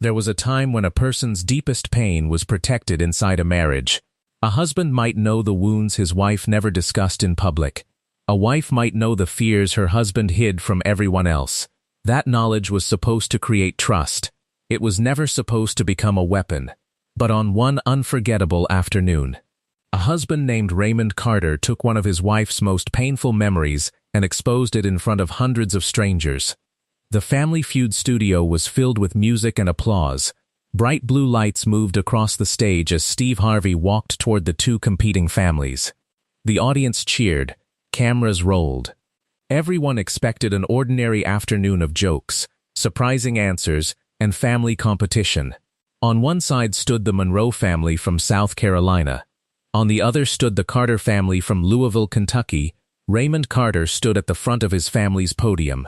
There was a time when a person's deepest pain was protected inside a marriage. A husband might know the wounds his wife never discussed in public. A wife might know the fears her husband hid from everyone else. That knowledge was supposed to create trust. It was never supposed to become a weapon. But on one unforgettable afternoon, a husband named Raymond Carter took one of his wife's most painful memories and exposed it in front of hundreds of strangers. The Family Feud studio was filled with music and applause. Bright blue lights moved across the stage as Steve Harvey walked toward the two competing families. The audience cheered. Cameras rolled. Everyone expected an ordinary afternoon of jokes, surprising answers, and family competition. On one side stood the Monroe family from South Carolina. On the other stood the Carter family from Louisville, Kentucky. Raymond Carter stood at the front of his family's podium.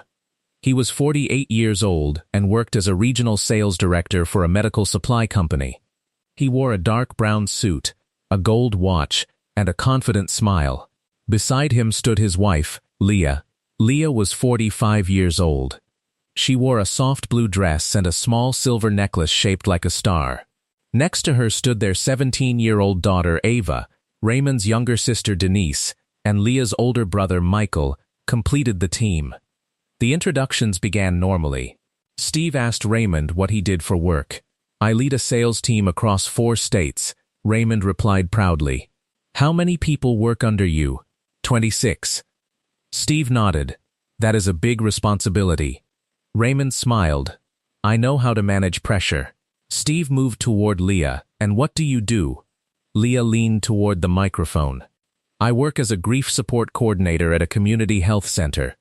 He was 48 years old and worked as a regional sales director for a medical supply company. He wore a dark brown suit, a gold watch, and a confident smile. Beside him stood his wife, Leah. Leah was 45 years old. She wore a soft blue dress and a small silver necklace shaped like a star. Next to her stood their 17-year-old daughter, Ava. Raymond's younger sister, Denise, and Leah's older brother, Michael, completed the team. The introductions began normally. Steve asked Raymond what he did for work. "I lead a sales team across 4 states," Raymond replied proudly. "How many people work under you?" 26. Steve nodded. "That is a big responsibility." Raymond smiled. "I know how to manage pressure." Steve moved toward Leah. "And what do you do?" Leah leaned toward the microphone. "I work as a grief support coordinator at a community health center."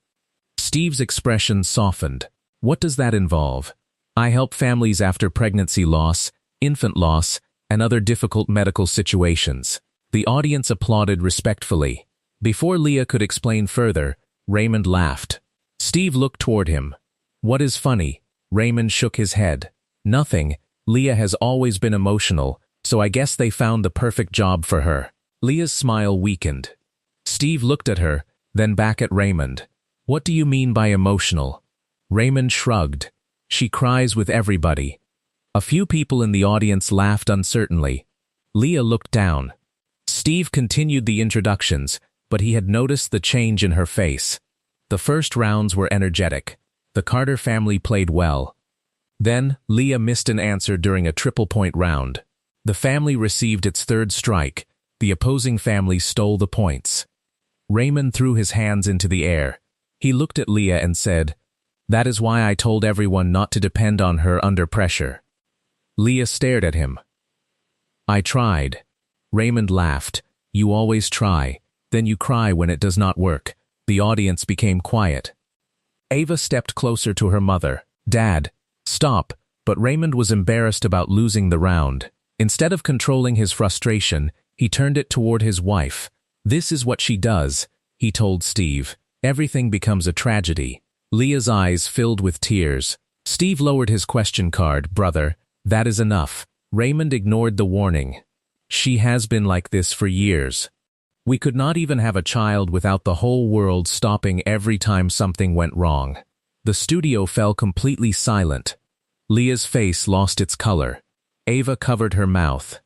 Steve's expression softened. "What does that involve?" "I help families after pregnancy loss, infant loss, and other difficult medical situations." The audience applauded respectfully. Before Leah could explain further, Raymond laughed. Steve looked toward him. "What is funny?" Raymond shook his head. "Nothing. Leah has always been emotional, so I guess they found the perfect job for her." Leah's smile weakened. Steve looked at her, then back at Raymond. "What do you mean by emotional?" Raymond shrugged. "She cries with everybody." A few people in the audience laughed uncertainly. Leah looked down. Steve continued the introductions, but he had noticed the change in her face. The first rounds were energetic. The Carter family played well. Then, Leah missed an answer during a triple-point round. The family received its third strike. The opposing family stole the points. Raymond threw his hands into the air. He looked at Leah and said, "That is why I told everyone not to depend on her under pressure." Leah stared at him. "I tried." Raymond laughed. "You always try. Then you cry when it does not work." The audience became quiet. Ava stepped closer to her mother. "Dad, stop." But Raymond was embarrassed about losing the round. Instead of controlling his frustration, he turned it toward his wife. "This is what she does," he told Steve. "Everything becomes a tragedy." Leah's eyes filled with tears. Steve lowered his question card. "Brother, that is enough." Raymond ignored the warning. "She has been like this for years. We could not even have a child without the whole world stopping every time something went wrong." The studio fell completely silent. Leah's face lost its color. Ava covered her mouth.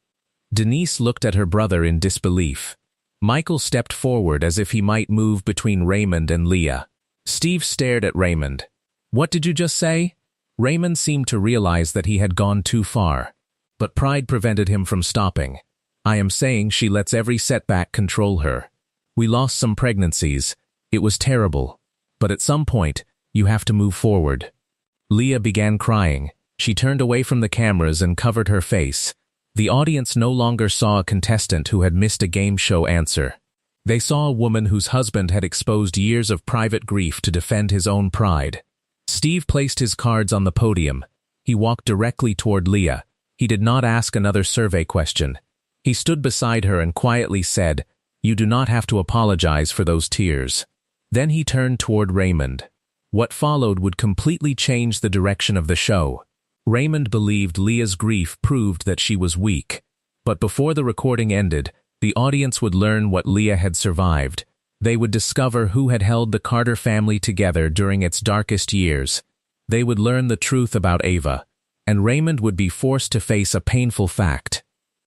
Denise looked at her brother in disbelief. Michael stepped forward as if he might move between Raymond and Leah. Steve stared at Raymond. "What did you just say?" Raymond seemed to realize that he had gone too far. But pride prevented him from stopping. "I am saying she lets every setback control her. We lost some pregnancies. It was terrible. But at some point, you have to move forward." Leah began crying. She turned away from the cameras and covered her face. The audience no longer saw a contestant who had missed a game show answer. They saw a woman whose husband had exposed years of private grief to defend his own pride. Steve placed his cards on the podium. He walked directly toward Leah. He did not ask another survey question. He stood beside her and quietly said, "You do not have to apologize for those tears." Then he turned toward Raymond. What followed would completely change the direction of the show. Raymond believed Leah's grief proved that she was weak. But before the recording ended, the audience would learn what Leah had survived. They would discover who had held the Carter family together during its darkest years. They would learn the truth about Ava. and Raymond would be forced to face a painful fact.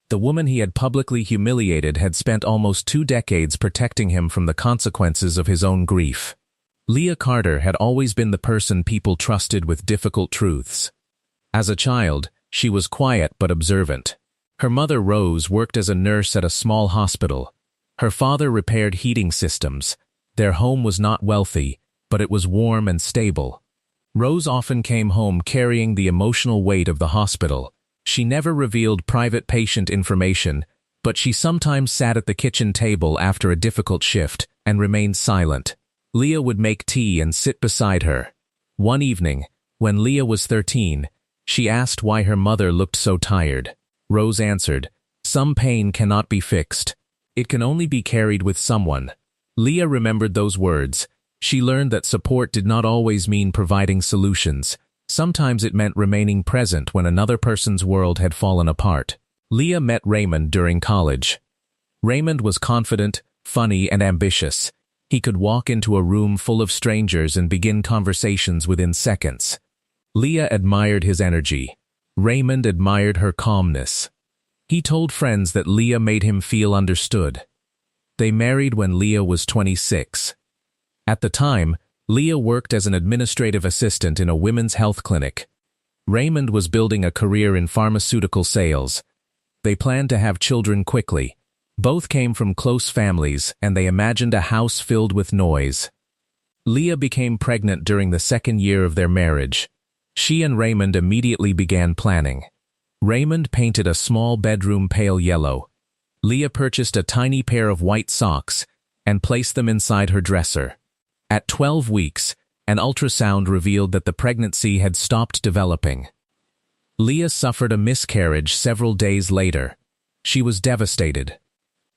The woman he had publicly humiliated had spent almost 2 decades protecting him from the consequences of his own grief. Leah Carter had always been the person people trusted with difficult truths. As a child, she was quiet but observant. Her mother, Rose, worked as a nurse at a small hospital. Her father repaired heating systems. Their home was not wealthy, but it was warm and stable. Rose often came home carrying the emotional weight of the hospital. She never revealed private patient information, but she sometimes sat at the kitchen table after a difficult shift and remained silent. Leah would make tea and sit beside her. One evening, when Leah was 13, she asked why her mother looked so tired. Rose answered, "Some pain cannot be fixed. It can only be carried with someone." Leah remembered those words. She learned that support did not always mean providing solutions. Sometimes it meant remaining present when another person's world had fallen apart. Leah met Raymond during college. Raymond was confident, funny, and ambitious. He could walk into a room full of strangers and begin conversations within seconds. Leah admired his energy. Raymond admired her calmness. He told friends that Leah made him feel understood. They married when Leah was 26. At the time, Leah worked as an administrative assistant in a women's health clinic. Raymond was building a career in pharmaceutical sales. They planned to have children quickly. Both came from close families, and they imagined a house filled with noise. Leah became pregnant during the 2nd year of their marriage. She and Raymond immediately began planning. Raymond painted a small bedroom pale yellow. Leah purchased a tiny pair of white socks and placed them inside her dresser. At 12 weeks, an ultrasound revealed that the pregnancy had stopped developing. Leah suffered a miscarriage several days later. She was devastated.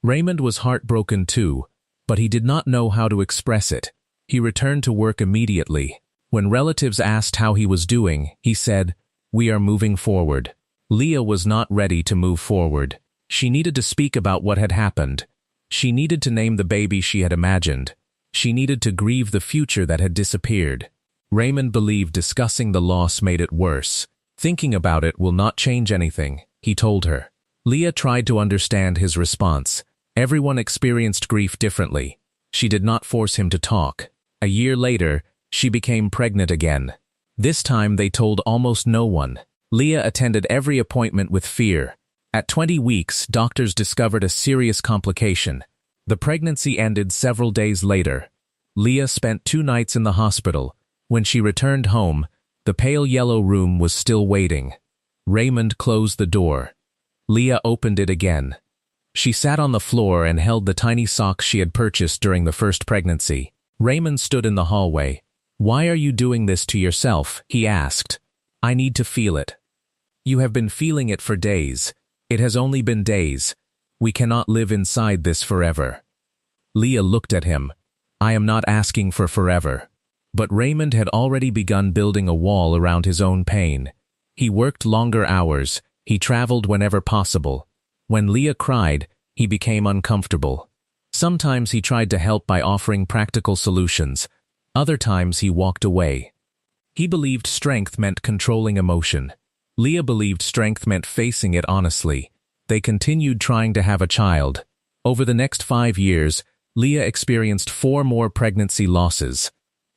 Raymond was heartbroken too, but he did not know how to express it. He returned to work immediately. When relatives asked how he was doing, he said, "We are moving forward." Leah was not ready to move forward. She needed to speak about what had happened. She needed to name the baby she had imagined. She needed to grieve the future that had disappeared. Raymond believed discussing the loss made it worse. "Thinking about it will not change anything," he told her. Leah tried to understand his response. Everyone experienced grief differently. She did not force him to talk. A year later, she became pregnant again. This time they told almost no one. Leah attended every appointment with fear. At 20 weeks, doctors discovered a serious complication. The pregnancy ended several days later. Leah spent 2 nights in the hospital. When she returned home, the pale yellow room was still waiting. Raymond closed the door. Leah opened it again. She sat on the floor and held the tiny socks she had purchased during the first pregnancy. Raymond stood in the hallway. "Why are you doing this to yourself?" he asked. "I need to feel it." "You have been feeling it for days. It has only been days. We cannot live inside this forever." Leah looked at him. "I am not asking for forever." But Raymond had already begun building a wall around his own pain. He worked longer hours. He traveled whenever possible. When Leah cried, he became uncomfortable. Sometimes he tried to help by offering practical solutions. Other times he walked away. He believed strength meant controlling emotion. Leah believed strength meant facing it honestly. They continued trying to have a child. Over the next 5 years, Leah experienced 4 more pregnancy losses.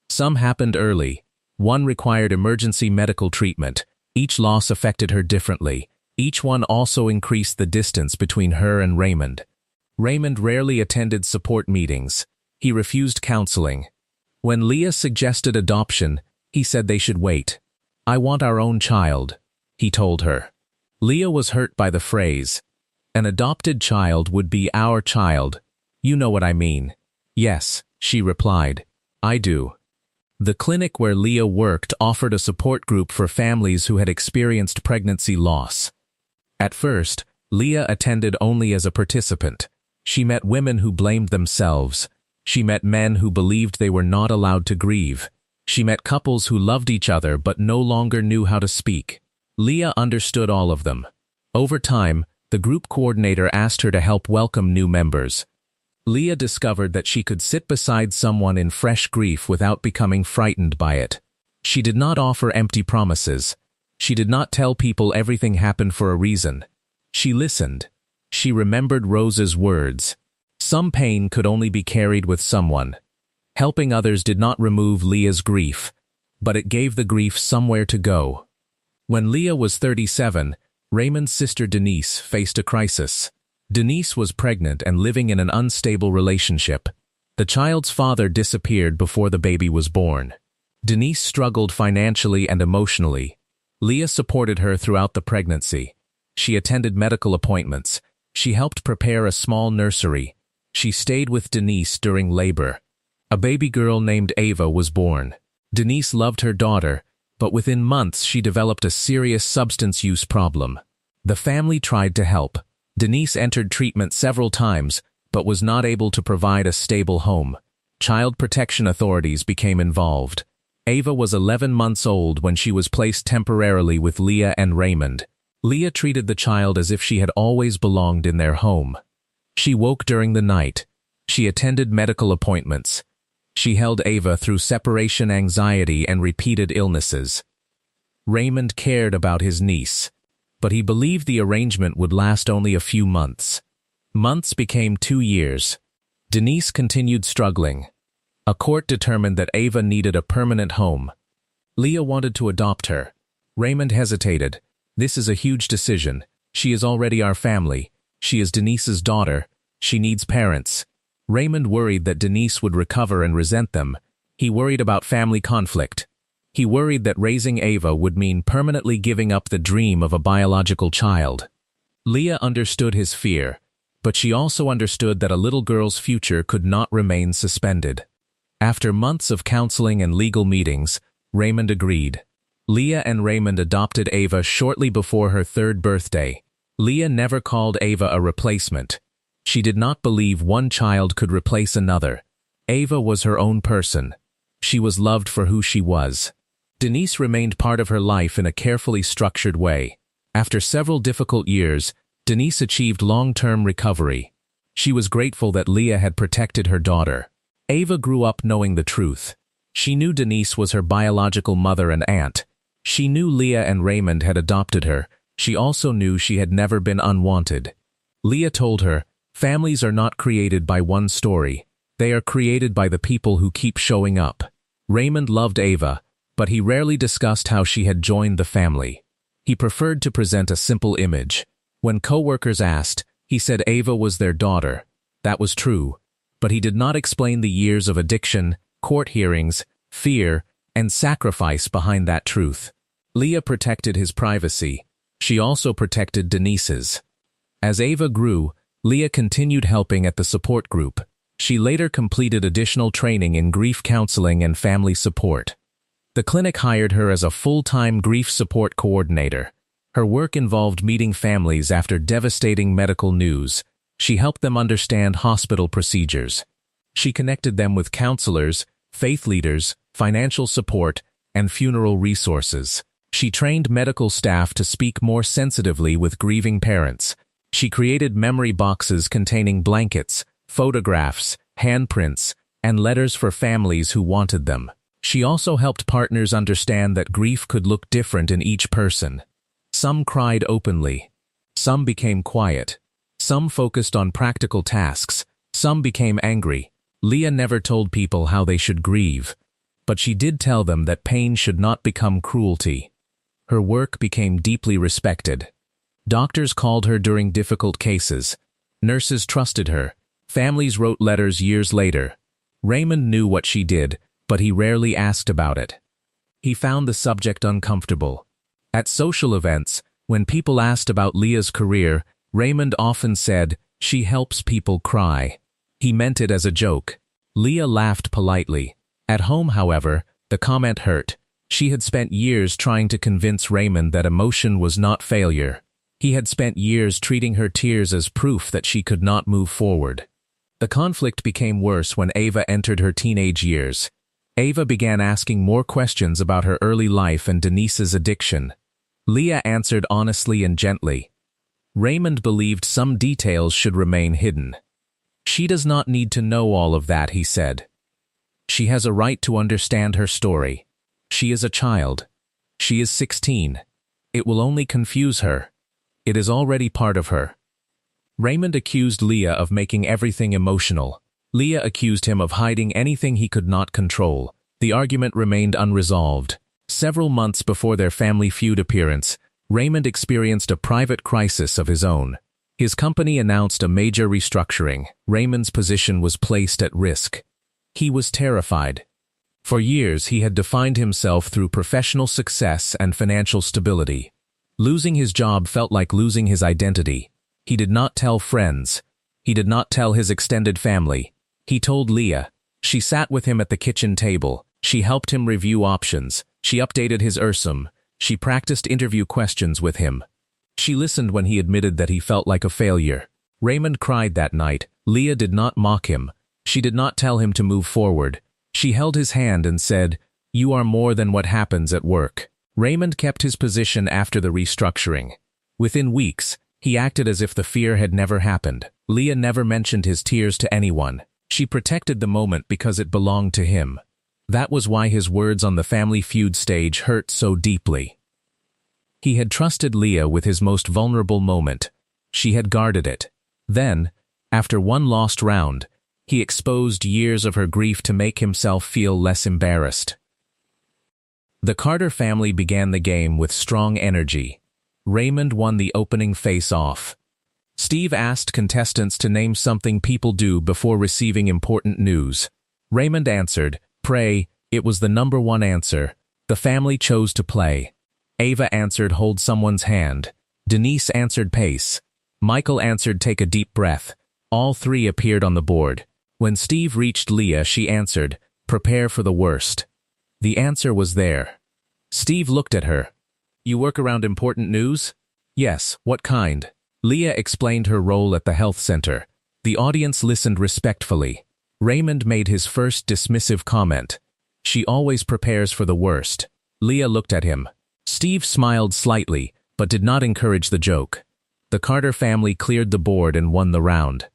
Some happened early. One required emergency medical treatment. Each loss affected her differently. Each one also increased the distance between her and Raymond. Raymond rarely attended support meetings. He refused counseling. When Leah suggested adoption, he said they should wait. "I want our own child," he told her. Leah was hurt by the phrase. "An adopted child would be our child. You know what I mean." "Yes," she replied. "I do." The clinic where Leah worked offered a support group for families who had experienced pregnancy loss. At first, Leah attended only as a participant. She met women who blamed themselves. She met men who believed they were not allowed to grieve. She met couples who loved each other but no longer knew how to speak. Leah understood all of them. Over time, the group coordinator asked her to help welcome new members. Leah discovered that she could sit beside someone in fresh grief without becoming frightened by it. She did not offer empty promises. She did not tell people everything happened for a reason. She listened. She remembered Rose's words. Some pain could only be carried with someone. Helping others did not remove Leah's grief, but it gave the grief somewhere to go. When Leah was 37, Raymond's sister Denise faced a crisis. Denise was pregnant and living in an unstable relationship. The child's father disappeared before the baby was born. Denise struggled financially and emotionally. Leah supported her throughout the pregnancy. She attended medical appointments. She helped prepare a small nursery. She stayed with Denise during labor. A baby girl named Ava was born. Denise loved her daughter, but within months she developed a serious substance use problem. The family tried to help. Denise entered treatment several times, but was not able to provide a stable home. Child protection authorities became involved. Ava was 11 months old when she was placed temporarily with Leah and Raymond. Leah treated the child as if she had always belonged in their home. She woke during the night. She attended medical appointments. She held Ava through separation anxiety and repeated illnesses. Raymond cared about his niece, but he believed the arrangement would last only a few months. Months became 2 years. Denise continued struggling. A court determined that Ava needed a permanent home. Leah wanted to adopt her. Raymond hesitated. This is a huge decision. She is already our family. She is Denise's daughter. She needs parents. Raymond worried that Denise would recover and resent them. He worried about family conflict. He worried that raising Ava would mean permanently giving up the dream of a biological child. Leah understood his fear, but she also understood that a little girl's future could not remain suspended. After months of counseling and legal meetings, Raymond agreed. Leah and Raymond adopted Ava shortly before her 3rd birthday. Leah never called Ava a replacement. She did not believe one child could replace another. Ava was her own person. She was loved for who she was. Denise remained part of her life in a carefully structured way. After several difficult years, Denise achieved long-term recovery. She was grateful that Leah had protected her daughter. Ava grew up knowing the truth. She knew Denise was her biological mother and aunt. She knew Leah and Raymond had adopted her. She also knew she had never been unwanted. Leah told her, "Families are not created by one story. They are created by the people who keep showing up." Raymond loved Ava, but he rarely discussed how she had joined the family. He preferred to present a simple image. When co-workers asked, he said Ava was their daughter. That was true, but he did not explain the years of addiction, court hearings, fear, and sacrifice behind that truth. Leah protected his privacy. She also protected Denise's. As Ava grew, Leah continued helping at the support group. She later completed additional training in grief counseling and family support. The clinic hired her as a full-time grief support coordinator. Her work involved meeting families after devastating medical news. She helped them understand hospital procedures. She connected them with counselors, faith leaders, financial support, and funeral resources. She trained medical staff to speak more sensitively with grieving parents. She created memory boxes containing blankets, photographs, handprints, and letters for families who wanted them. She also helped partners understand that grief could look different in each person. Some cried openly. Some became quiet. Some focused on practical tasks. Some became angry. Leah never told people how they should grieve, but she did tell them that pain should not become cruelty. Her work became deeply respected. Doctors called her during difficult cases. Nurses trusted her. Families wrote letters years later. Raymond knew what she did, but he rarely asked about it. He found the subject uncomfortable. At social events, when people asked about Leah's career, Raymond often said, "She helps people cry." He meant it as a joke. Leah laughed politely. At home, however, the comment hurt. She had spent years trying to convince Raymond that emotion was not failure. He had spent years treating her tears as proof that she could not move forward. The conflict became worse when Ava entered her teenage years. Ava began asking more questions about her early life and Denise's addiction. Leah answered honestly and gently. Raymond believed some details should remain hidden. "She does not need to know all of that," he said. "She has a right to understand her story. She is a child. She is 16. It will only confuse her. It is already part of her. Raymond accused Leah of making everything emotional. Leah accused him of hiding anything he could not control. The argument remained unresolved. Several months before their Family Feud appearance, Raymond experienced a private crisis of his own. His company announced a major restructuring. Raymond's position was placed at risk. He was terrified. For years, he had defined himself through professional success and financial stability. Losing his job felt like losing his identity. He did not tell friends. He did not tell his extended family. He told Leah. She sat with him at the kitchen table. She helped him review options. She updated his resume. She practiced interview questions with him. She listened when he admitted that he felt like a failure. Raymond cried that night. Leah did not mock him. She did not tell him to move forward. She held his hand and said, "You are more than what happens at work." Raymond kept his position after the restructuring. Within weeks, he acted as if the fear had never happened. Leah never mentioned his tears to anyone. She protected the moment because it belonged to him. That was why his words on the Family Feud stage hurt so deeply. He had trusted Leah with his most vulnerable moment. She had guarded it. Then, after one lost round, he exposed years of her grief to make himself feel less embarrassed. The Carter family began the game with strong energy. Raymond won the opening face-off. Steve asked contestants to name something people do before receiving important news. Raymond answered, "Pray." It was the number one answer. The family chose to play. Ava answered, "Hold someone's hand." Denise answered, "Pace." Michael answered, "Take a deep breath." All three appeared on the board. When Steve reached Leah, she answered, "Prepare for the worst." The answer was there. Steve looked at her. "You work around important news?" "Yes, what kind?" Leah explained her role at the health center. The audience listened respectfully. Raymond made his first dismissive comment. "She always prepares for the worst." Leah looked at him. Steve smiled slightly, but did not encourage the joke. The Carter family cleared the board and won the round.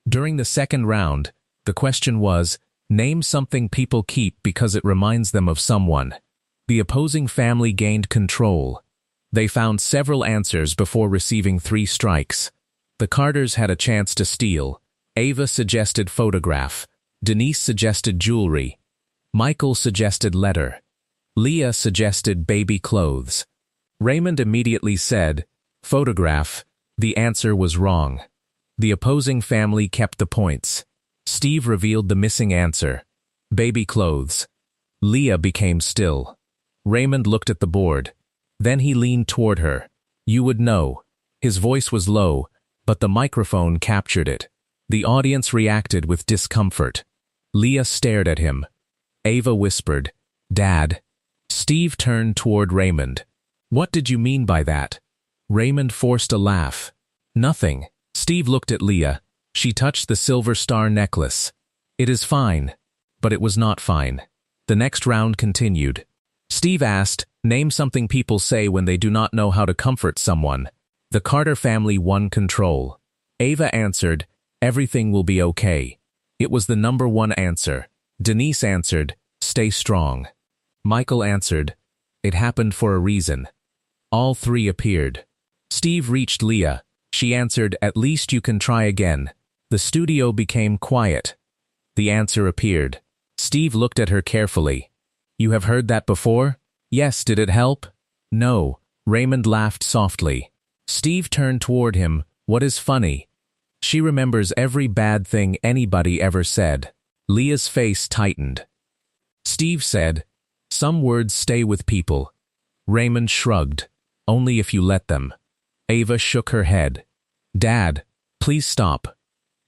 During the second round, the question was, name something people keep because it reminds them of someone. The opposing family gained control. They found several answers before receiving 3 strikes. The Carters had a chance to steal. Ava suggested photograph. Denise suggested jewelry. Michael suggested letter. Leah suggested baby clothes. Raymond immediately said, "Photograph." The answer was wrong. The opposing family kept the points. Steve revealed the missing answer. Baby clothes. Leah became still. Raymond looked at the board. Then he leaned toward her. "You would know." His voice was low, but the microphone captured it. The audience reacted with discomfort. Leah stared at him. Ava whispered, "Dad." Steve turned toward Raymond. "What did you mean by that?" Raymond forced a laugh. "Nothing." Steve looked at Leah. She touched the silver star necklace. "It is fine." But it was not fine. The next round continued. Steve asked, "Name something people say when they do not know how to comfort someone." The Carter family won control. Ava answered, "Everything will be okay." It was the number one answer. Denise answered, "Stay strong." Michael answered, "It happened for a reason." All 3 appeared. Steve reached Leah. She answered, "At least you can try again." The studio became quiet. The answer appeared. Steve looked at her carefully. "You have heard that before?" "Yes, did it help?" "No." Raymond laughed softly. Steve turned toward him. "What is funny?" "She remembers every bad thing anybody ever said." Leah's face tightened. Steve said, "Some words stay with people." Raymond shrugged. "Only if you let them." Ava shook her head. "Dad, please stop."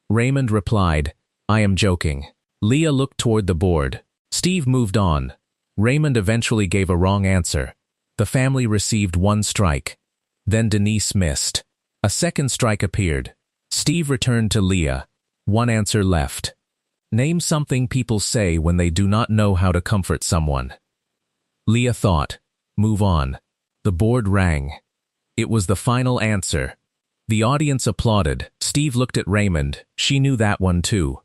Raymond replied, "I am joking." Leah looked toward the board. Steve moved on. Raymond eventually gave a wrong answer. The family received 1 strike. Then Denise missed. A second strike appeared. Steve returned to Leah. 1 answer left. Name something people say when they do not know how to comfort someone. Leah thought. Move on. The board rang. It was the final answer. The audience applauded. Steve looked at Raymond. She knew that one too.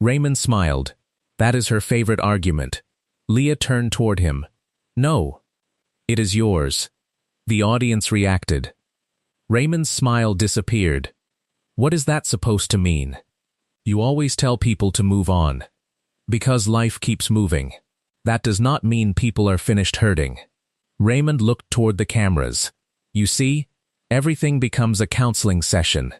Raymond smiled. That is her favorite argument. Leah turned toward him. No. It is yours. The audience reacted. Raymond's smile disappeared. What is that supposed to mean? You always tell people to move on. Because life keeps moving. That does not mean people are finished hurting. Raymond looked toward the cameras. You see, everything becomes a counseling session.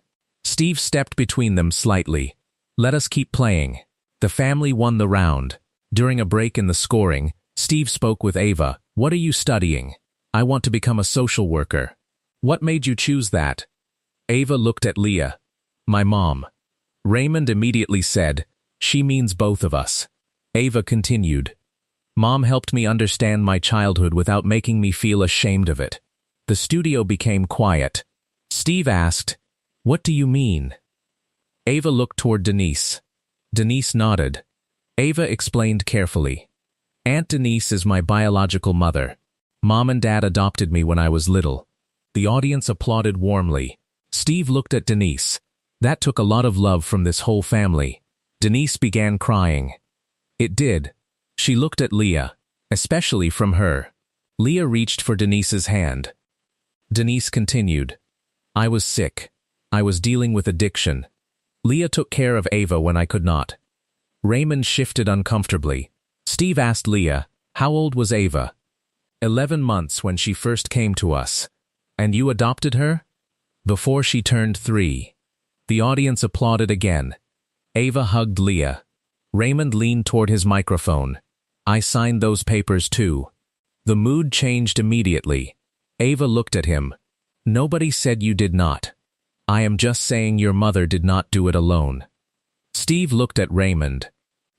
Steve stepped between them slightly. Let us keep playing. The family won the round. During a break in the scoring, Steve spoke with Ava. What are you studying? I want to become a social worker. What made you choose that? Ava looked at Leah. My mom. Raymond immediately said, she means both of us. Ava continued. Mom helped me understand my childhood without making me feel ashamed of it. The studio became quiet. Steve asked, what do you mean? Ava looked toward Denise. Denise nodded. Ava explained carefully. Aunt Denise is my biological mother. Mom and Dad adopted me when I was little. The audience applauded warmly. Steve looked at Denise. That took a lot of love from this whole family. Denise began crying. It did. She looked at Leah, especially from her. Leah reached for Denise's hand. Denise continued. I was sick. I was dealing with addiction. Leah took care of Ava when I could not. Raymond shifted uncomfortably. Steve asked Leah, how old was Ava? 11 months when she first came to us. And you adopted her? Before she turned 3. The audience applauded again. Ava hugged Leah. Raymond leaned toward his microphone. I signed those papers too. The mood changed immediately. Ava looked at him. Nobody said you did not. I am just saying your mother did not do it alone. Steve looked at Raymond.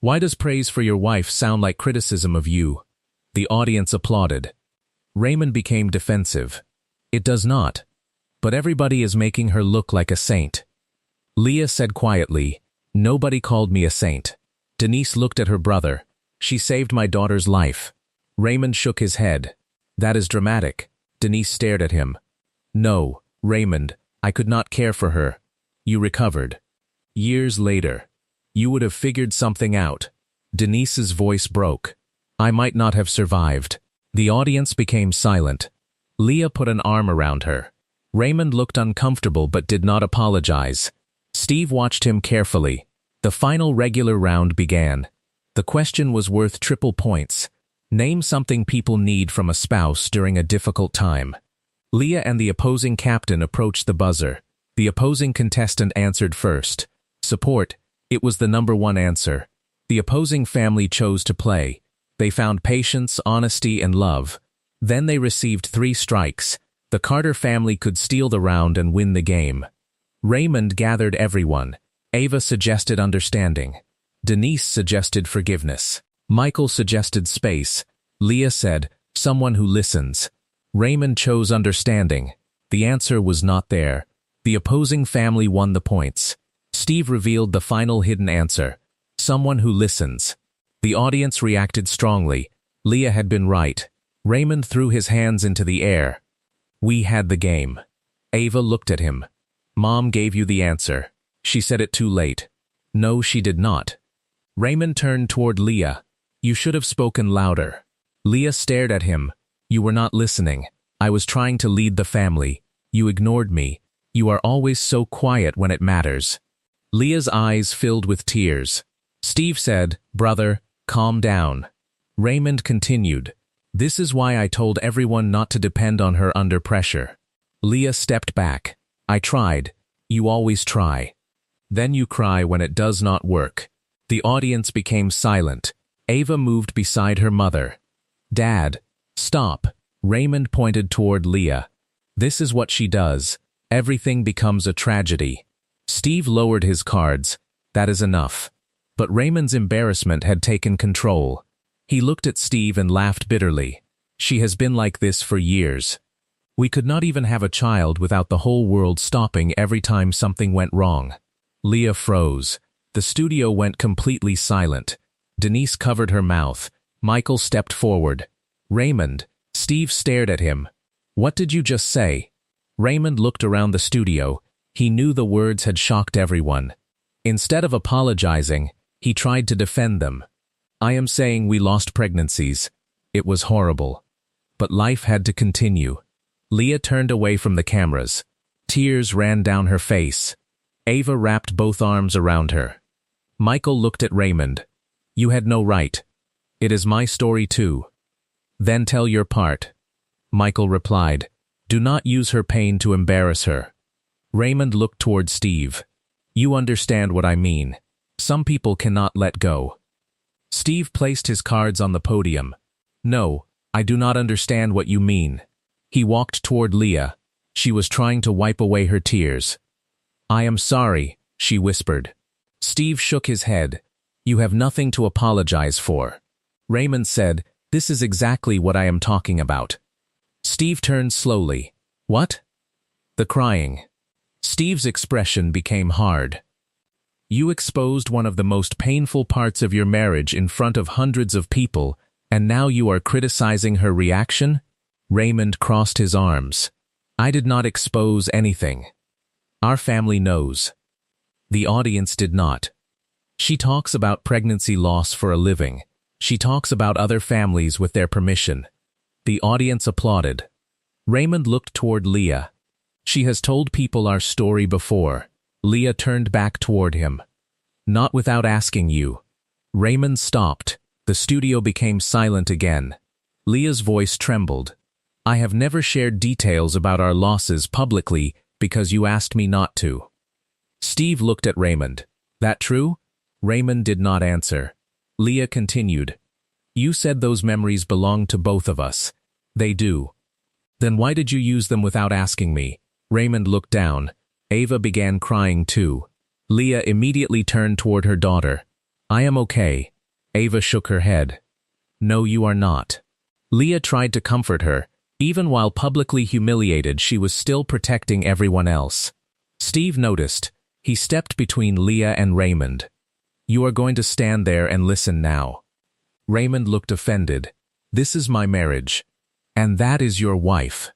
Why does praise for your wife sound like criticism of you? The audience applauded. Raymond became defensive. It does not. But everybody is making her look like a saint. Leah said quietly, nobody called me a saint. Denise looked at her brother. She saved my daughter's life. Raymond shook his head. That is dramatic. Denise stared at him. No, Raymond, I could not care for her. You recovered. Years later. You would have figured something out. Denise's voice broke. I might not have survived. The audience became silent. Leah put an arm around her. Raymond looked uncomfortable but did not apologize. Steve watched him carefully. The final regular round began. The question was worth triple points. Name something people need from a spouse during a difficult time. Leah and the opposing captain approached the buzzer. The opposing contestant answered first. Support. It was the #1 answer. The opposing family chose to play. They found patience, honesty, and love. Then they received 3 strikes. The Carter family could steal the round and win the game. Raymond gathered everyone. Ava suggested understanding. Denise suggested forgiveness. Michael suggested space. Leah said, someone who listens. Raymond chose understanding. The answer was not there. The opposing family won the points. Steve revealed the final hidden answer. Someone who listens. The audience reacted strongly. Leah had been right. Raymond threw his hands into the air. We had the game. Ava looked at him. Mom gave you the answer. She said it too late. No, she did not. Raymond turned toward Leah. You should have spoken louder. Leah stared at him. You were not listening. I was trying to lead the family. You ignored me. You are always so quiet when it matters. Leah's eyes filled with tears. Steve said, brother, calm down. Raymond continued. This is why I told everyone not to depend on her under pressure. Leah stepped back. I tried. You always try. Then you cry when it does not work. The audience became silent. Ava moved beside her mother. Dad, stop. Raymond pointed toward Leah. This is what she does. Everything becomes a tragedy. Steve lowered his cards. That is enough. But Raymond's embarrassment had taken control. He looked at Steve and laughed bitterly. She has been like this for years. We could not even have a child without the whole world stopping every time something went wrong. Leah froze. The studio went completely silent. Denise covered her mouth. Michael stepped forward. Raymond. Steve stared at him. What did you just say? Raymond looked around the studio. He knew the words had shocked everyone. Instead of apologizing, he tried to defend them. I am saying we lost pregnancies. It was horrible. But life had to continue. Leah turned away from the cameras. Tears ran down her face. Ava wrapped both arms around her. Michael looked at Raymond. You had no right. It is my story too. Then tell your part. Michael replied, do not use her pain to embarrass her. Raymond looked toward Steve. You understand what I mean. Some people cannot let go. Steve placed his cards on the podium. No, I do not understand what you mean. He walked toward Leah. She was trying to wipe away her tears. I am sorry, she whispered. Steve shook his head. You have nothing to apologize for. Raymond said, this is exactly what I am talking about. Steve turned slowly. What? The crying. Steve's expression became hard. You exposed one of the most painful parts of your marriage in front of hundreds of people, and now you are criticizing her reaction? Raymond crossed his arms. I did not expose anything. Our family knows. The audience did not. She talks about pregnancy loss for a living. She talks about other families with their permission. The audience applauded. Raymond looked toward Leah. She has told people our story before. Leah turned back toward him. Not without asking you. Raymond stopped. The studio became silent again. Leah's voice trembled. I have never shared details about our losses publicly because you asked me not to. Steve looked at Raymond. That true? Raymond did not answer. Leah continued. You said those memories belong to both of us. They do. Then why did you use them without asking me? Raymond looked down. Ava began crying too. Leah immediately turned toward her daughter. I am okay. Ava shook her head. No, you are not. Leah tried to comfort her. Even while publicly humiliated, she was still protecting everyone else. Steve noticed. He stepped between Leah and Raymond. You are going to stand there and listen now. Raymond looked offended. This is my marriage. And that is your wife.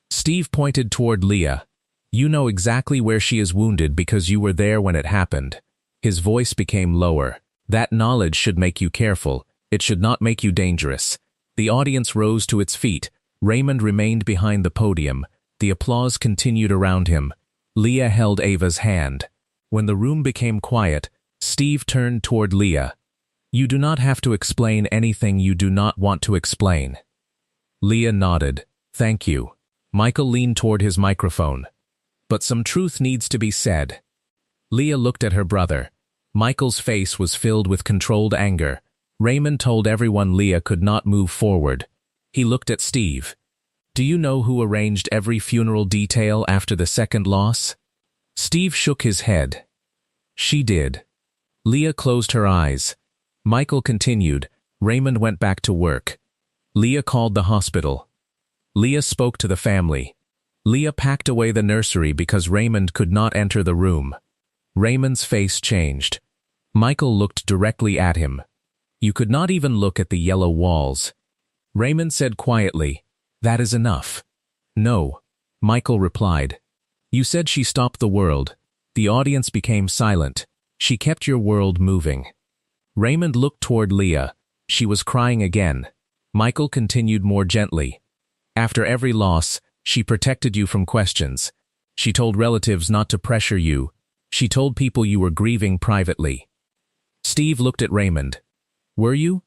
Steve pointed toward Leah. You know exactly where she is wounded because you were there when it happened. His voice became lower. That knowledge should make you careful. It should not make you dangerous. The audience rose to its feet. Raymond remained behind the podium. The applause continued around him. Leah held Ava's hand. When the room became quiet, Steve turned toward Leah. You do not have to explain anything you do not want to explain. Leah nodded. Thank you. Michael leaned toward his microphone. But some truth needs to be said. Leah looked at her brother. Michael's face was filled with controlled anger. Raymond told everyone Leah could not move forward. He looked at Steve. Do you know who arranged every funeral detail after the second loss? Steve shook his head. She did. Leah closed her eyes. Michael continued. Raymond went back to work. Leah called the hospital. Leah spoke to the family. Leah packed away the nursery because Raymond could not enter the room. Raymond's face changed. Michael looked directly at him. You could not even look at the yellow walls. Raymond said quietly, that is enough. No, Michael replied. You said she stopped the world. The audience became silent. She kept your world moving. Raymond looked toward Leah. She was crying again. Michael continued more gently. After every loss, she protected you from questions. She told relatives not to pressure you. She told people you were grieving privately. Steve looked at Raymond. Were you?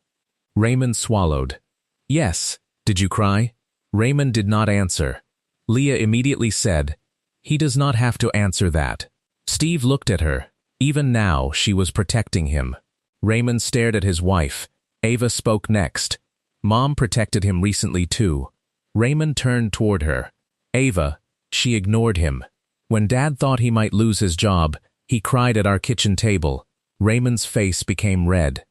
Raymond swallowed. Yes. Did you cry? Raymond did not answer. Leah immediately said, he does not have to answer that. Steve looked at her. Even now, she was protecting him. Raymond stared at his wife. Ava spoke next. Mom protected him recently too. Raymond turned toward her. Ava, she ignored him. When Dad thought he might lose his job, he cried at our kitchen table. Raymond's face became red.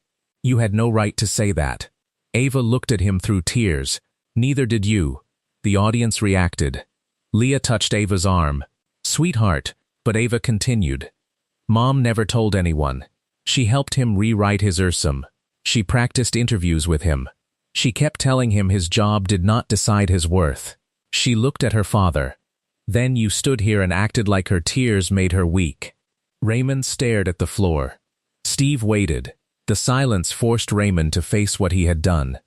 You had no right to say that. Ava looked at him through tears. Neither did you. The audience reacted. Leah touched Ava's arm. Sweetheart, but Ava continued. Mom never told anyone. She helped him rewrite his URSUM. She practiced interviews with him. She kept telling him his job did not decide his worth. She looked at her father. Then you stood here and acted like her tears made her weak. Raymond stared at the floor. Steve waited. The silence forced Raymond to face what he had done.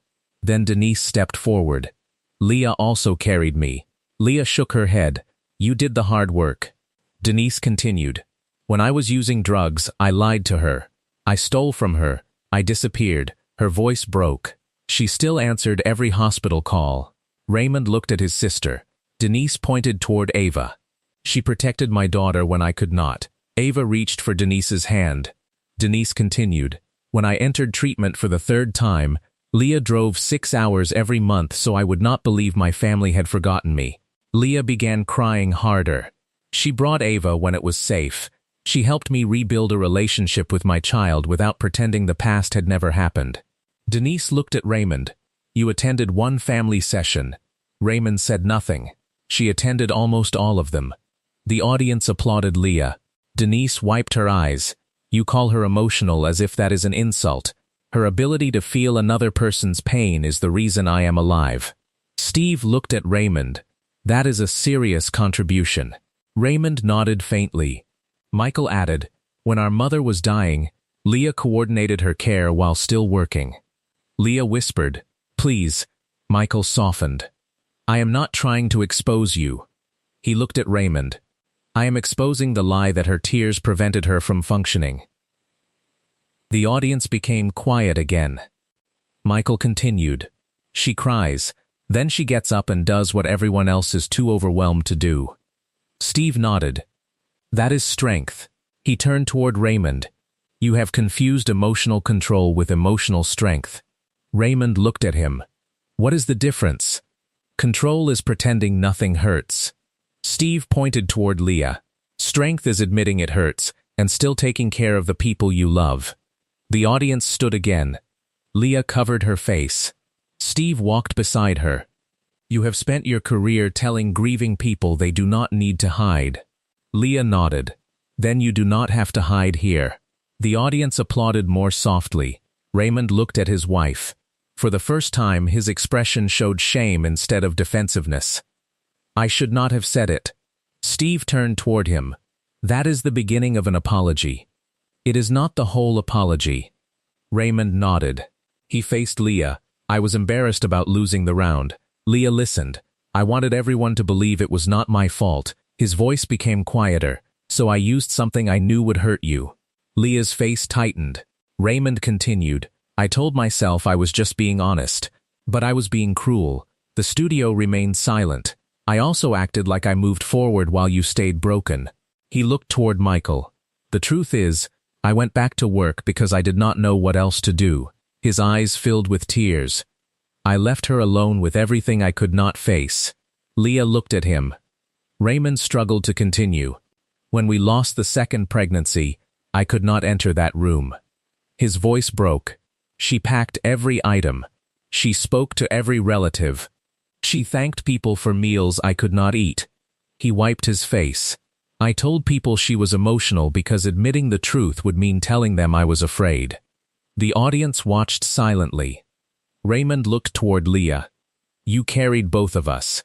Then Denise stepped forward. Leah also carried me. Leah shook her head. You did the hard work. Denise continued. When I was using drugs, I lied to her. I stole from her. I disappeared. Her voice broke. She still answered every hospital call. Raymond looked at his sister. Denise pointed toward Ava. She protected my daughter when I could not. Ava reached for Denise's hand. Denise continued. When I entered treatment for the third time, Leah drove 6 hours every month so I would not believe my family had forgotten me. Leah began crying harder. She brought Ava when it was safe. She helped me rebuild a relationship with my child without pretending the past had never happened. Denise looked at Raymond. You attended one family session. Raymond said nothing. She attended almost all of them. The audience applauded Leah. Denise wiped her eyes. You call her emotional as if that is an insult. Her ability to feel another person's pain is the reason I am alive. Steve looked at Raymond. That is a serious contribution. Raymond nodded faintly. Michael added, when our mother was dying, Leah coordinated her care while still working. Leah whispered, please. Michael softened. I am not trying to expose you. He looked at Raymond. I am exposing the lie that her tears prevented her from functioning. The audience became quiet again. Michael continued. She cries, then she gets up and does what everyone else is too overwhelmed to do. Steve nodded. That is strength. He turned toward Raymond. You have confused emotional control with emotional strength. Raymond looked at him. What is the difference? Control is pretending nothing hurts. Steve pointed toward Leah. Strength is admitting it hurts and still taking care of the people you love. The audience stood again. Leah covered her face. Steve walked beside her. You have spent your career telling grieving people they do not need to hide. Leah nodded. Then you do not have to hide here. The audience applauded more softly. Raymond looked at his wife. For the first time, his expression showed shame instead of defensiveness. I should not have said it. Steve turned toward him. That is the beginning of an apology. It is not the whole apology. Raymond nodded. He faced Leah. I was embarrassed about losing the round. Leah listened. I wanted everyone to believe it was not my fault. His voice became quieter. So I used something I knew would hurt you. Leah's face tightened. Raymond continued. I told myself I was just being honest. But I was being cruel. The studio remained silent. I also acted like I moved forward while you stayed broken. He looked toward Michael. The truth is, I went back to work because I did not know what else to do. His eyes filled with tears. I left her alone with everything I could not face. Leah looked at him. Raymond struggled to continue. When we lost the second pregnancy, I could not enter that room. His voice broke. She packed every item. She spoke to every relative. She thanked people for meals I could not eat. He wiped his face. I told people she was emotional because admitting the truth would mean telling them I was afraid. The audience watched silently. Raymond looked toward Leah. You carried both of us.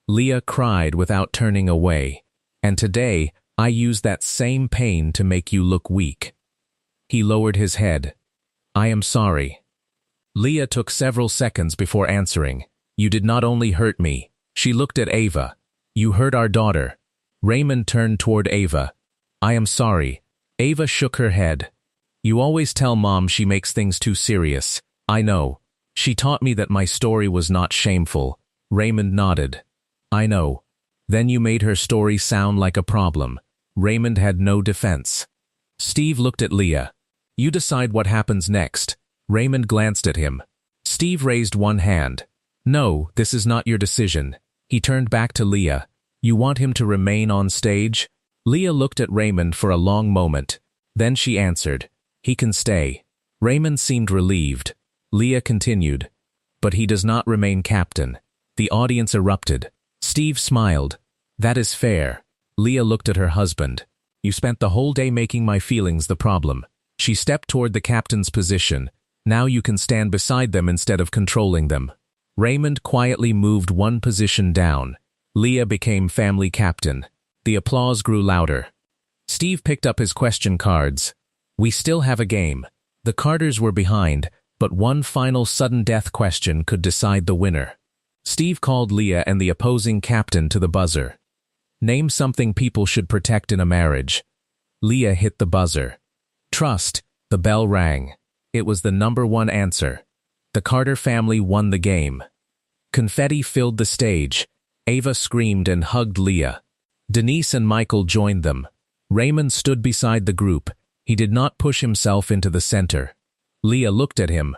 Leah cried without turning away. And today, I used that same pain to make you look weak. He lowered his head. I am sorry. Leah took several seconds before answering. You did not only hurt me. She looked at Ava. You hurt our daughter. Raymond turned toward Ava. I am sorry. Ava shook her head. You always tell Mom she makes things too serious. I know. She taught me that my story was not shameful. Raymond nodded. I know. Then you made her story sound like a problem. Raymond had no defense. Steve looked at Leah. You decide what happens next. Raymond glanced at him. Steve raised one hand. No, this is not your decision. He turned back to Leah. You want him to remain on stage? Leah looked at Raymond for a long moment. Then she answered. He can stay. Raymond seemed relieved. Leah continued. But he does not remain captain. The audience erupted. Steve smiled. That is fair. Leah looked at her husband. You spent the whole day making my feelings the problem. She stepped toward the captain's position. Now you can stand beside them instead of controlling them. Raymond quietly moved one position down. Leah became family captain. The applause grew louder. Steve picked up his question cards. We still have a game. The Carters were behind, but one final sudden death question could decide the winner. Steve called Leah and the opposing captain to the buzzer. Name something people should protect in a marriage. Leah hit the buzzer. Trust. The bell rang. It was the #1 answer. The Carter family won the game. Confetti filled the stage. Ava screamed and hugged Leah. Denise and Michael joined them. Raymond stood beside the group. He did not push himself into the center. Leah looked at him.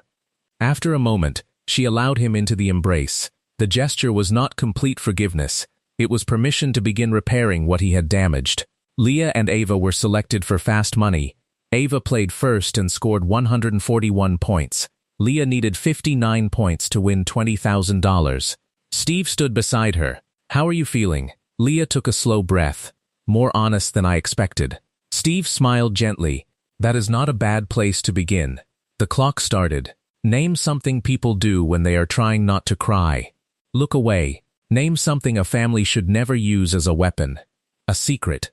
After a moment, she allowed him into the embrace. The gesture was not complete forgiveness. It was permission to begin repairing what he had damaged. Leah and Ava were selected for fast money. Ava played first and scored 141 points. Leah needed 59 points to win $20,000. Steve stood beside her. How are you feeling? Leah took a slow breath. More honest than I expected. Steve smiled gently. That is not a bad place to begin. The clock started. Name something people do when they are trying not to cry. Look away. Name something a family should never use as a weapon. A secret.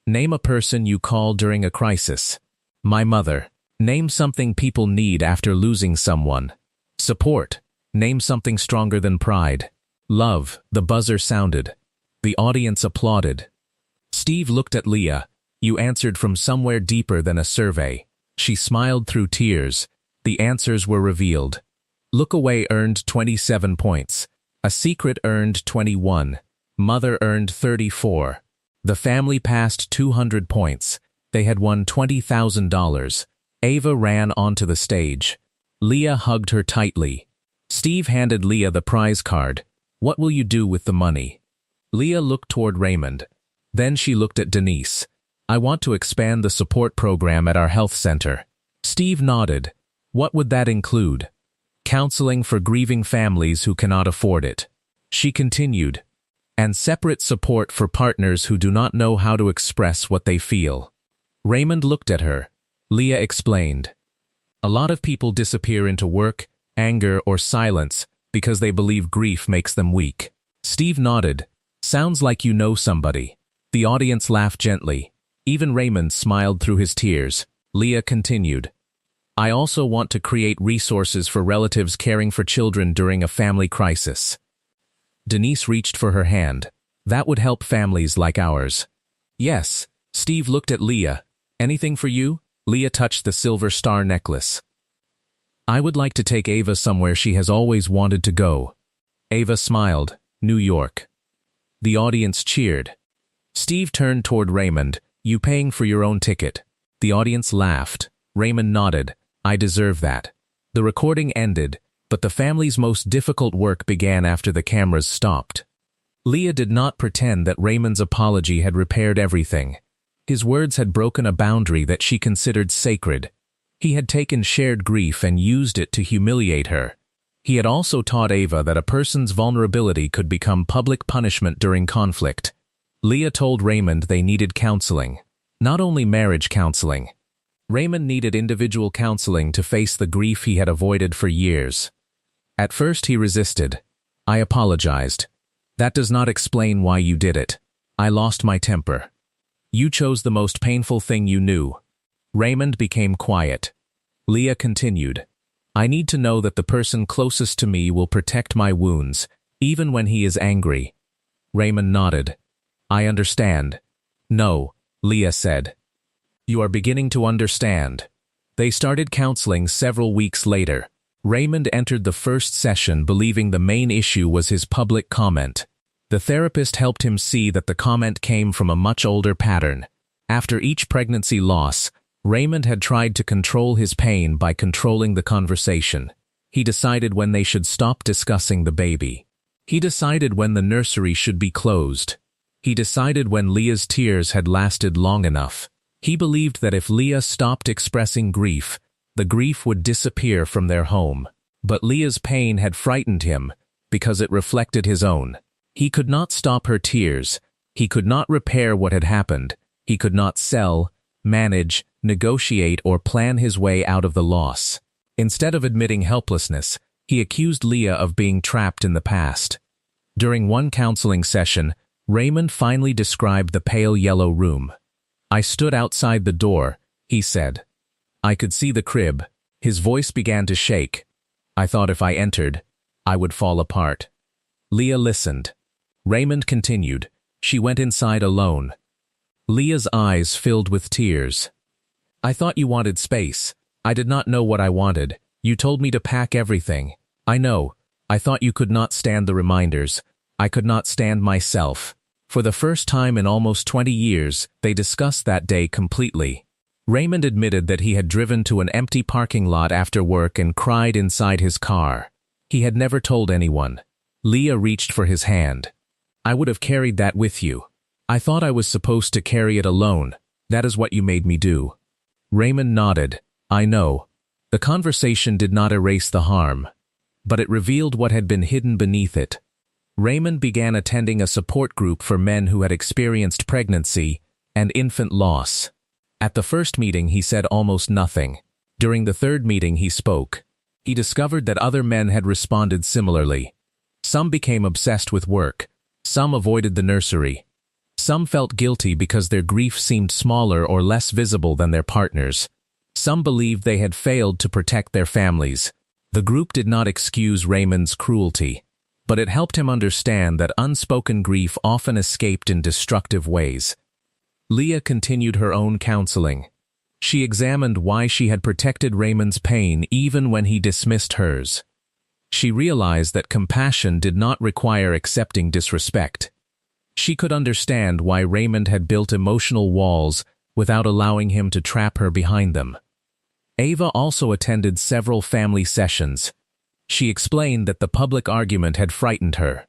Name a person you call during a crisis. My mother. Name something people need after losing someone. Support. Name something stronger than pride. Love. The buzzer sounded. The audience applauded. Steve looked at Leah. You answered from somewhere deeper than a survey. She smiled through tears. The answers were revealed. Look away earned 27 points. A secret earned 21. Mother earned 34. The family passed 200 points. They had won $20,000. Ava ran onto the stage. Leah hugged her tightly. Steve handed Leah the prize card. What will you do with the money? Leah looked toward Raymond. Then she looked at Denise. I want to expand the support program at our health center. Steve nodded. What would that include? Counseling for grieving families who cannot afford it. She continued. And separate support for partners who do not know how to express what they feel. Raymond looked at her. Leah explained. A lot of people disappear into work, anger, or silence because they believe grief makes them weak. Steve nodded. Sounds like you know somebody. The audience laughed gently. Even Raymond smiled through his tears. Leah continued. I also want to create resources for relatives caring for children during a family crisis. Denise reached for her hand. That would help families like ours. Yes. Steve looked at Leah. Anything for you? Leah touched the silver star necklace. I would like to take Ava somewhere she has always wanted to go. Ava smiled. New York. The audience cheered. Steve turned toward Raymond. You paying for your own ticket? The audience laughed. Raymond nodded. I deserve that. The recording ended, but the family's most difficult work began after the cameras stopped. Leah did not pretend that Raymond's apology had repaired everything. His words had broken a boundary that she considered sacred. He had taken shared grief and used it to humiliate her. He had also taught Ava that a person's vulnerability could become public punishment during conflict. Leah told Raymond they needed counseling. Not only marriage counseling. Raymond needed individual counseling to face the grief he had avoided for years. At first he resisted. I apologized. That does not explain why you did it. I lost my temper. You chose the most painful thing you knew. Raymond became quiet. Leah continued. I need to know that the person closest to me will protect my wounds, even when he is angry. Raymond nodded. I understand. No, Leah said. You are beginning to understand. They started counseling several weeks later. Raymond entered the first session believing the main issue was his public comment. The therapist helped him see that the comment came from a much older pattern. After each pregnancy loss, Raymond had tried to control his pain by controlling the conversation. He decided when they should stop discussing the baby. He decided when the nursery should be closed. He decided when Leah's tears had lasted long enough. He believed that if Leah stopped expressing grief, the grief would disappear from their home. But Leah's pain had frightened him because it reflected his own. He could not stop her tears. He could not repair what had happened. He could not sell, manage, negotiate, or plan his way out of the loss. Instead of admitting helplessness, he accused Leah of being trapped in the past. During one counseling session, Raymond finally described the pale yellow room. I stood outside the door, he said. I could see the crib. His voice began to shake. I thought if I entered, I would fall apart. Leah listened. Raymond continued. She went inside alone. Leah's eyes filled with tears. I thought you wanted space. I did not know what I wanted. You told me to pack everything. I know. I thought you could not stand the reminders. I could not stand myself. For the first time in almost 20 years, they discussed that day completely. Raymond admitted that he had driven to an empty parking lot after work and cried inside his car. He had never told anyone. Leah reached for his hand. I would have carried that with you. I thought I was supposed to carry it alone. That is what you made me do. Raymond nodded. I know. The conversation did not erase the harm, but it revealed what had been hidden beneath it. Raymond began attending a support group for men who had experienced pregnancy and infant loss. At the first meeting, he said almost nothing. During the third meeting, he spoke. He discovered that other men had responded similarly. Some became obsessed with work. Some avoided the nursery. Some felt guilty because their grief seemed smaller or less visible than their partners. Some believed they had failed to protect their families. The group did not excuse Raymond's cruelty, but it helped him understand that unspoken grief often escaped in destructive ways. Leah continued her own counseling. She examined why she had protected Raymond's pain even when he dismissed hers. She realized that compassion did not require accepting disrespect. She could understand why Raymond had built emotional walls without allowing him to trap her behind them. Ava also attended several family sessions. She explained that the public argument had frightened her.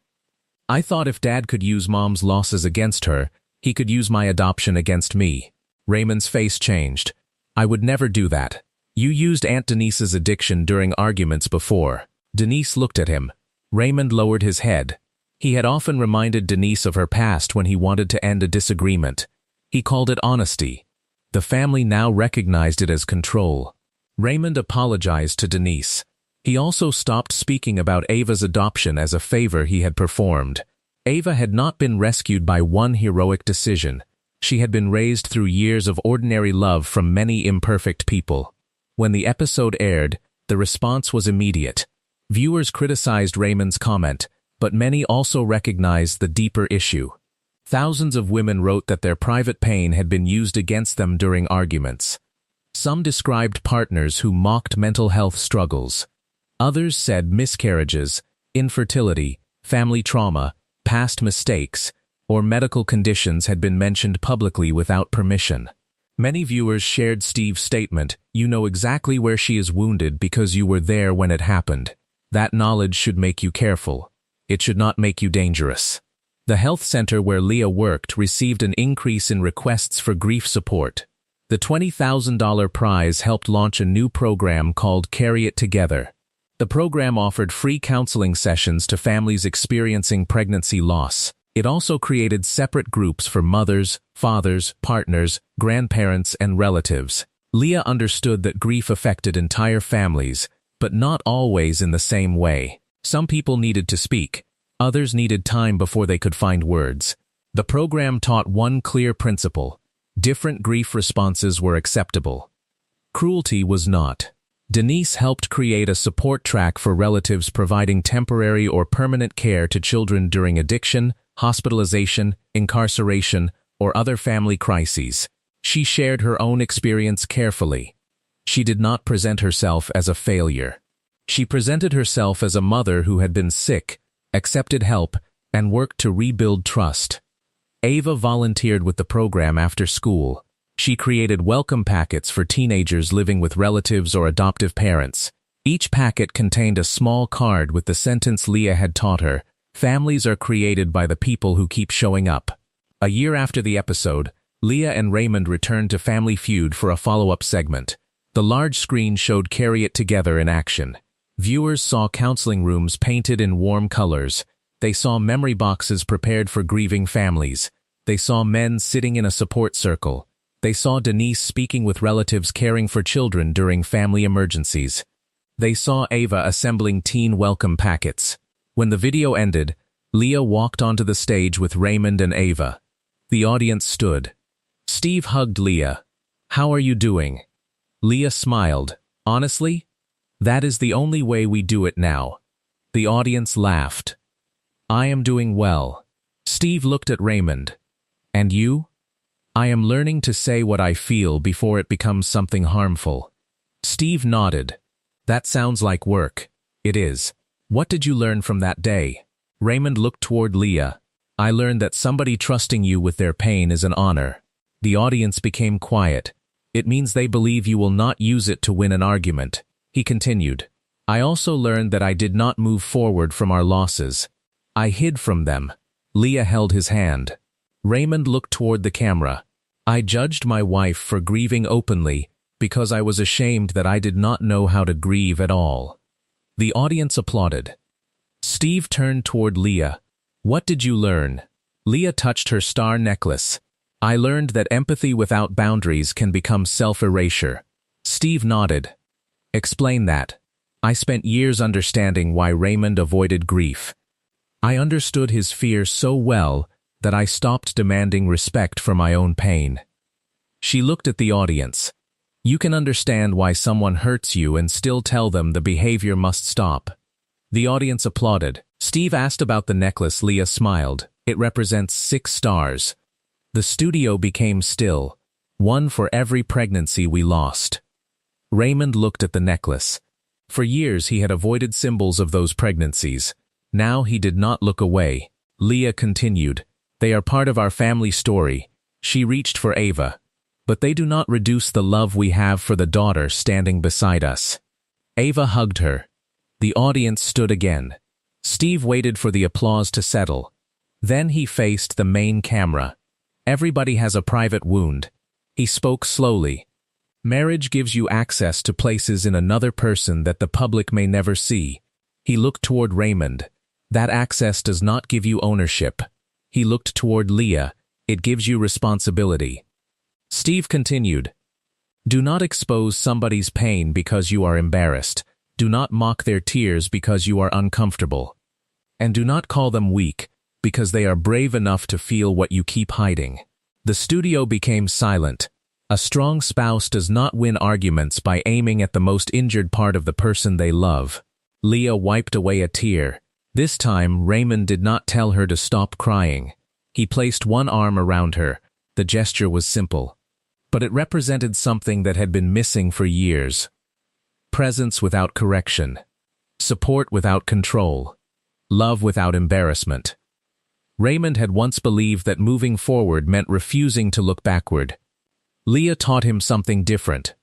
I thought if Dad could use Mom's losses against her, he could use my adoption against me. Raymond's face changed. I would never do that. You used Aunt Denise's addiction during arguments before. Denise looked at him. Raymond lowered his head. He had often reminded Denise of her past when he wanted to end a disagreement. He called it honesty. The family now recognized it as control. Raymond apologized to Denise. He also stopped speaking about Ava's adoption as a favor he had performed. Ava had not been rescued by one heroic decision. She had been raised through years of ordinary love from many imperfect people. When the episode aired, the response was immediate. Viewers criticized Raymond's comment, but many also recognized the deeper issue. Thousands of women wrote that their private pain had been used against them during arguments. Some described partners who mocked mental health struggles. Others said miscarriages, infertility, family trauma, past mistakes, or medical conditions had been mentioned publicly without permission. Many viewers shared Steve's statement, "You know exactly where she is wounded because you were there when it happened. That knowledge should make you careful. It should not make you dangerous." The health center where Leah worked received an increase in requests for grief support. The $20,000 prize helped launch a new program called Carry It Together. The program offered free counseling sessions to families experiencing pregnancy loss. It also created separate groups for mothers, fathers, partners, grandparents, and relatives. Leah understood that grief affected entire families, but not always in the same way. Some people needed to speak. Others needed time before they could find words. The program taught one clear principle: different grief responses were acceptable. Cruelty was not. Denise helped create a support track for relatives providing temporary or permanent care to children during addiction, hospitalization, incarceration, or other family crises. She shared her own experience carefully. She did not present herself as a failure. She presented herself as a mother who had been sick, accepted help, and worked to rebuild trust. Ava volunteered with the program after school. She created welcome packets for teenagers living with relatives or adoptive parents. Each packet contained a small card with the sentence Leah had taught her: "Families are created by the people who keep showing up." A year after the episode, Leah and Raymond returned to Family Feud for a follow-up segment. The large screen showed Carry It Together in action. Viewers saw counseling rooms painted in warm colors. They saw memory boxes prepared for grieving families. They saw men sitting in a support circle. They saw Denise speaking with relatives caring for children during family emergencies. They saw Ava assembling teen welcome packets. When the video ended, Leah walked onto the stage with Raymond and Ava. The audience stood. Steve hugged Leah. "How are you doing?" Leah smiled. "Honestly, that is the only way we do it now." The audience laughed. I am doing well. Steve looked at Raymond. And you? I am learning to say what I feel before it becomes something harmful. Steve nodded. That sounds like work. It is. What did you learn from that day? Raymond looked toward Leah. I learned that somebody trusting you with their pain is an honor. The audience became quiet. It means they believe you will not use it to win an argument. He continued. I also learned that I did not move forward from our losses. I hid from them. Leah held his hand. Raymond looked toward the camera. I judged my wife for grieving openly because I was ashamed that I did not know how to grieve at all. The audience applauded. Steve turned toward Leah. What did you learn? Leah touched her star necklace. I learned that empathy without boundaries can become self-erasure. Steve nodded. Explain that. I spent years understanding why Raymond avoided grief. I understood his fear so well that I stopped demanding respect for my own pain. She looked at the audience. You can understand why someone hurts you and still tell them the behavior must stop. The audience applauded. Steve asked about the necklace. Leah smiled. It represents 6 stars. The studio became still, one for every pregnancy we lost. Raymond looked at the necklace. For years he had avoided symbols of those pregnancies. Now he did not look away. Leah continued. They are part of our family story. She reached for Ava. But they do not reduce the love we have for the daughter standing beside us. Ava hugged her. The audience stood again. Steve waited for the applause to settle. Then he faced the main camera. Everybody has a private wound. He spoke slowly. Marriage gives you access to places in another person that the public may never see. He looked toward Raymond. That access does not give you ownership. He looked toward Leah. It gives you responsibility. Steve continued. Do not expose somebody's pain because you are embarrassed. Do not mock their tears because you are uncomfortable. And do not call them weak because they are brave enough to feel what you keep hiding. The studio became silent. A strong spouse does not win arguments by aiming at the most injured part of the person they love. Leah wiped away a tear. This time, Raymond did not tell her to stop crying. He placed one arm around her. The gesture was simple, but it represented something that had been missing for years. Presence without correction. Support without control. Love without embarrassment. Raymond had once believed that moving forward meant refusing to look backward. Leah taught him something different.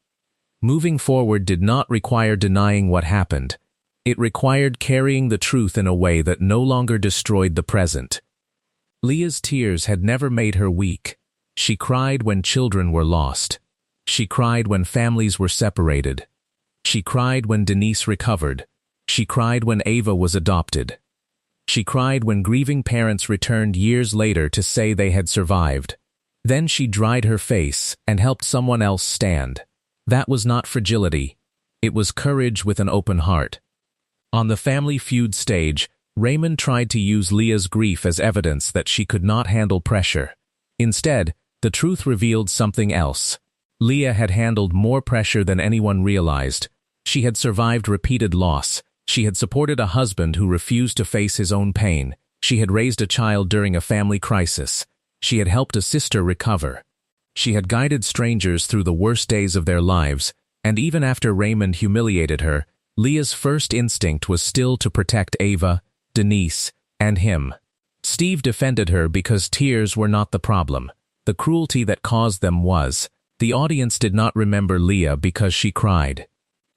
Moving forward did not require denying what happened. It required carrying the truth in a way that no longer destroyed the present. Leah's tears had never made her weak. She cried when children were lost. She cried when families were separated. She cried when Denise recovered. She cried when Ava was adopted. She cried when grieving parents returned years later to say they had survived. Then she dried her face and helped someone else stand. That was not fragility. It was courage with an open heart. On the Family Feud stage, Raymond tried to use Leah's grief as evidence that she could not handle pressure. Instead, the truth revealed something else. Leah had handled more pressure than anyone realized. She had survived repeated loss. She had supported a husband who refused to face his own pain. She had raised a child during a family crisis. She had helped a sister recover. She had guided strangers through the worst days of their lives, and even after Raymond humiliated her, Leah's first instinct was still to protect Ava, Denise, and him. Steve defended her because tears were not the problem. The cruelty that caused them was. The audience did not remember Leah because she cried.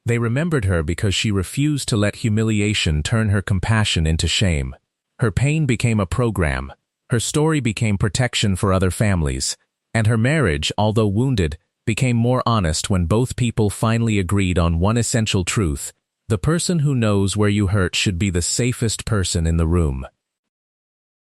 They remembered her because she refused to let humiliation turn her compassion into shame. Her pain became a program. Her story became protection for other families. And her marriage, although wounded, became more honest when both people finally agreed on one essential truth. The person who knows where you hurt should be the safest person in the room.